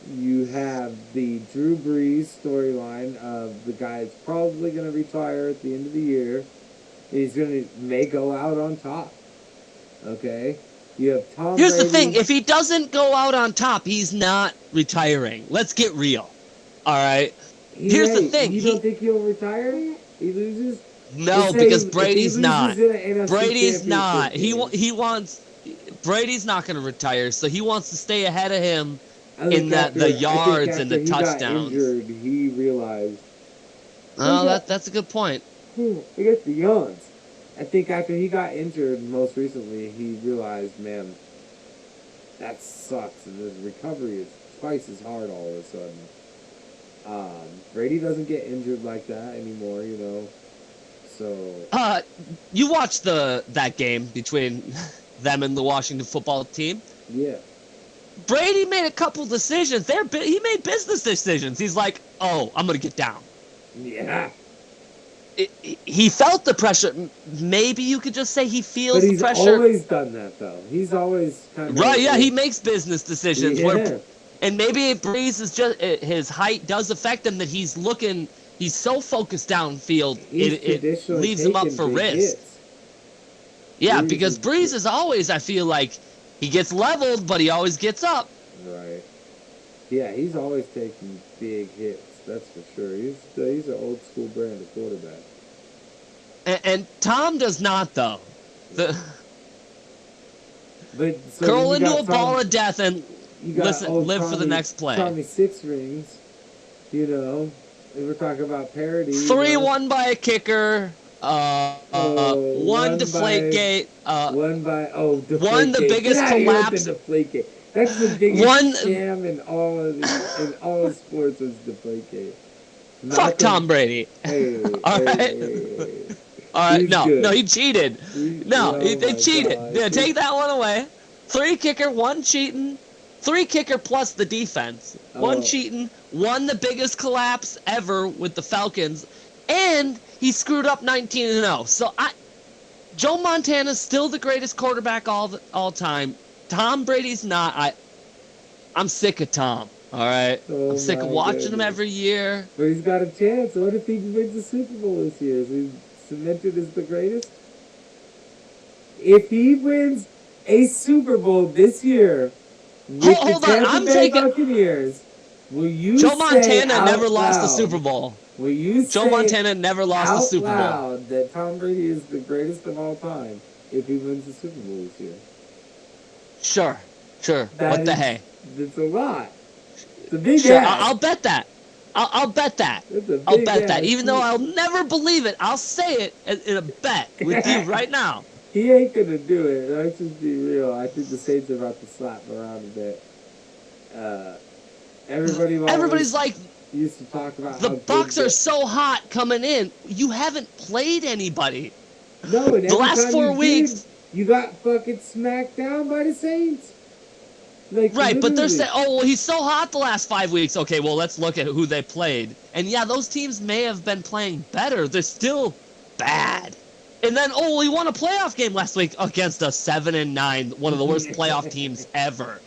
You have the Drew Brees storyline of the guy that's probably going to retire at the end of the year. May go out on top. Okay? You have Tom Here's Brady. the thing. If he doesn't go out on top, he's not retiring. Let's get real. All right? Here's the thing. You don't think he'll retire? He loses? No, because Brady's not. Brady's not. He wants... Brady's not going to retire, so he wants to stay ahead of him in the yards and the touchdowns. He got injured, he realized. Oh, that's a good point. I guess the yards. I think after he got injured most recently, he realized, man, that sucks, and his recovery is twice as hard all of a sudden. Brady doesn't get injured like that anymore, you know. So. You watched that game between them and the Washington football team? Yeah. Brady made a couple decisions. He made business decisions. He's like, "Oh, I'm gonna get down." Yeah. He felt the pressure. Maybe you could just say he feels the pressure. He's always done that, though. He's always kind of... Right, yeah, he makes business decisions. Yeah. And maybe Breeze is just... His height does affect him that he's so focused downfield, it leaves him up for risk. Yeah, because Breeze is always, I feel like, he gets leveled, but he always gets up. Right. Yeah, he's always taking big hits. That's for sure. He's an old school brand of quarterback. And Tom does not, though. Curl into a ball of death and live for the next play. Tommy 6 rings, you know. We're talking about parity. 3 won by a kicker. One Deflategate. One Deflategate. One the biggest collapse. Deflategate. That's the biggest scam in all of sports is Deflategate. Fuck Tom Brady. Hey, all right. No, he cheated. They cheated. Yeah, take that one away. 3 kicker, 1 cheating. 3 kicker plus the defense. 1 cheating. 1 the biggest collapse ever with the Falcons. And he screwed up 19-0. So Joe Montana's still the greatest quarterback all time. Tom Brady's not. I'm sick of Tom. All right. I'm sick of watching him every year. But he's got a chance. What if he wins the Super Bowl this year? Is he cemented as the greatest? If he wins a Super Bowl this year with hold the on, Tampa Bay Buccaneers, will you Joe Montana never loud, lost the Super Bowl. Will you Joe Montana never lost the Super Bowl. Loud that Tom Brady is the greatest of all time if he wins the Super Bowl this year? Sure. What the hey? It's a lot. It's a big ass. I'll bet that. I'll bet that. I'll bet that. Even though I'll never believe it, I'll say it in a bet with you right now. He ain't gonna do it. Let's just be real. I think the Saints are about to slap him around a bit. Everybody's like, used to talk about the Bucs are so hot coming in. You haven't played anybody. No, and The every last time 4 you did, weeks, you got fucking smacked down by the Saints. Like, right? But they're literally. saying, "Oh, well, he's so hot the last 5 weeks." Okay, well, let's look at who they played. And yeah, those teams may have been playing better. They're still bad. And then, oh, well, he won a playoff game last week against a 7-9, one of the worst playoff teams ever.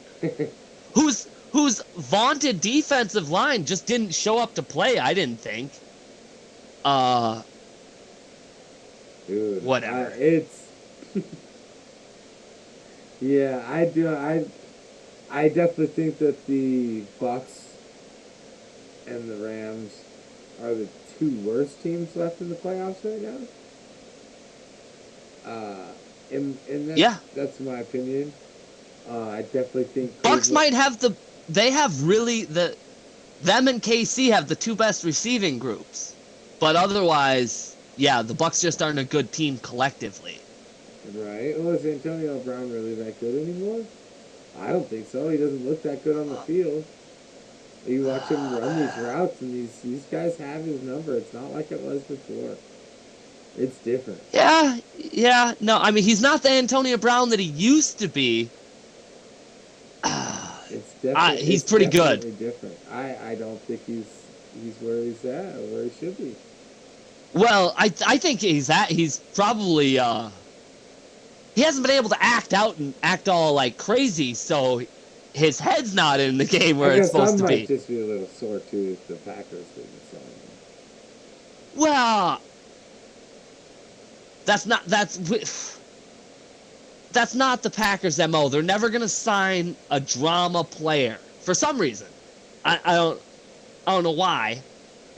Whose vaunted defensive line just didn't show up to play. I didn't think. Dude, Whatever. it's yeah, I do. I definitely think that the Bucks and the Rams are the two worst teams left in the playoffs right now. And Yeah, that's my opinion. I definitely think Bucks Cleveland. might have the. They have really the. Them and KC have the two best receiving groups, but otherwise, yeah, the Bucks just aren't a good team collectively. Right? Well, is Antonio Brown really that good anymore? I don't think so. He doesn't look that good on the field. You watch him run these routes, and these guys have his number. It's not like it was before. It's different. Yeah, yeah. No, I mean he's not the Antonio Brown that he used to be. He's It's pretty good. definitely different. I don't think he's where he's at or where he should be. Well, I think he's probably he hasn't been able to act out and act all like crazy, so his head's not in the game where I it's guess I supposed to might be. just be a little sore too if the Packers didn't sign him. Well, that's not the Packers' MO. They're never gonna sign a drama player for some reason. I don't know why,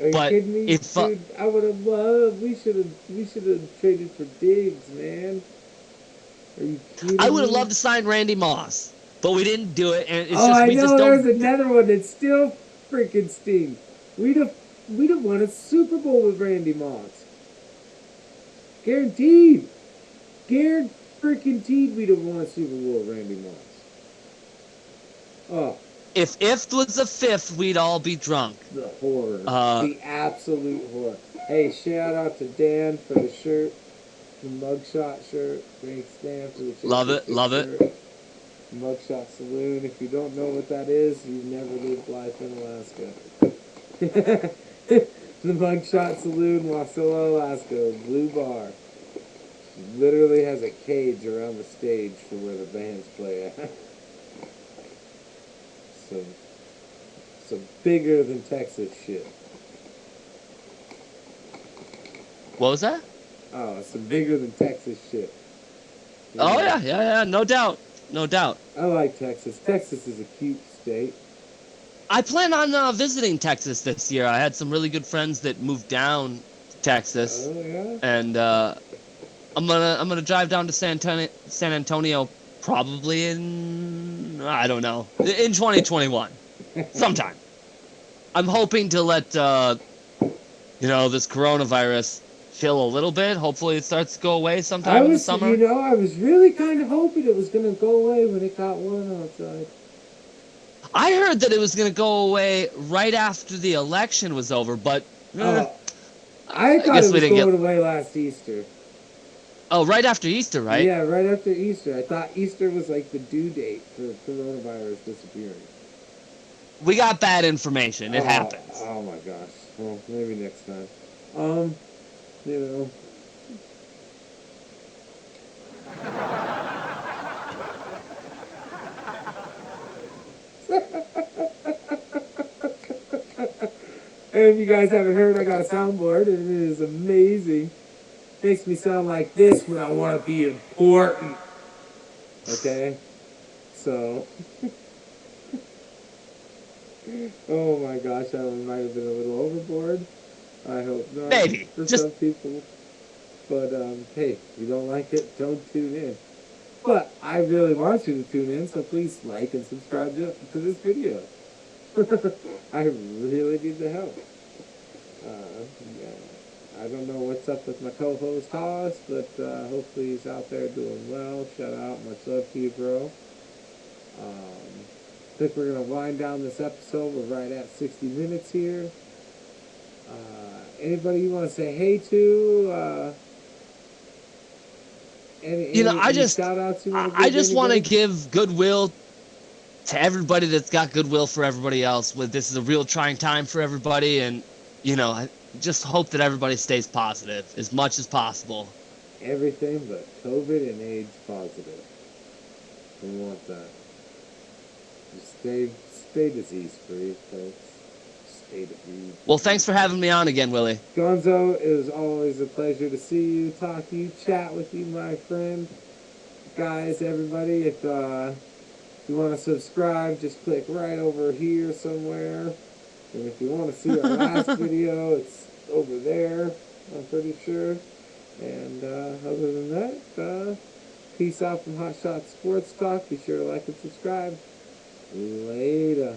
Are you but kidding me, if dude? I would have loved. We should have traded for Diggs, man. Are you kidding I would have me? loved to sign Randy Moss, but we didn't do it, and it's Oh, just I we just know. There's don't. another one that still freaking stings. We'd have won a Super Bowl with Randy Moss. Guaranteed. Guaranteed we'd have won a Super Bowl with Randy Moss. Oh, If was a fifth, we'd all be drunk. the horror. Uh, The absolute horror. Hey, shout out to Dan for the shirt. The mugshot shirt. Thanks, Dan, for the Love it, love it. shirt. Mugshot Saloon. If you don't know what that is, you've never lived life in Alaska. The Mugshot Saloon, Wasilla, Alaska. Blue bar. Literally has a cage around the stage for where the bands play at. Some bigger than Texas shit. What was that? Oh, some bigger than Texas shit. Oh yeah, no doubt, no doubt. I like Texas. Texas is a cute state. I plan on visiting Texas this year. I had some really good friends that moved down to Texas, Oh yeah. and I'm gonna drive down to San Antonio probably in I don't know in 2021 sometime. I'm hoping to let this coronavirus chill a little bit. Hopefully it starts to go away sometime in the summer. I was really kind of hoping it was gonna go away when it got warm outside. I heard that it was gonna go away right after the election was over, but I thought guess it we was didn't going away last Easter. oh, right after Easter, right? Yeah, right after Easter. I thought Easter was like the due date for coronavirus disappearing. We got bad information. It happens. Oh my gosh. Well, maybe next time. You know. And if you guys haven't heard, I got a soundboard, and it is amazing. Makes me sound like this when I want to be important. Okay? So. Oh my gosh, I might have been a little overboard. I hope not. Maybe. For Just some people. But, hey, if you don't like it, don't tune in. But I really want you to tune in, so please like and subscribe to this video. I really need the help. Yeah. I don't know what's up with my co-host Haas, but hopefully he's out there doing well. Shout out, much love to you, bro. I think we're going to wind down this episode. We're right at 60 minutes here. Anybody you want to say hey to? You know, Any shout outs you want to I give? just want to Anybody? give goodwill to everybody that's got goodwill for everybody else. With this is a real trying time for everybody, and you know, I just hope that everybody stays positive as much as possible. Everything but COVID and AIDS positive. We want that. Just stay disease free, folks. Stay disease Well, thanks for having me on again, Willie. Gonzo, it was always a pleasure to see you, talk to you, chat with you, my friend. Guys, everybody, if you want to subscribe, just click right over here somewhere. And if you want to see our last video, it's over there, I'm pretty sure. And other than that, peace out from Hot Shot Sports Talk. Be sure to like and subscribe. Later.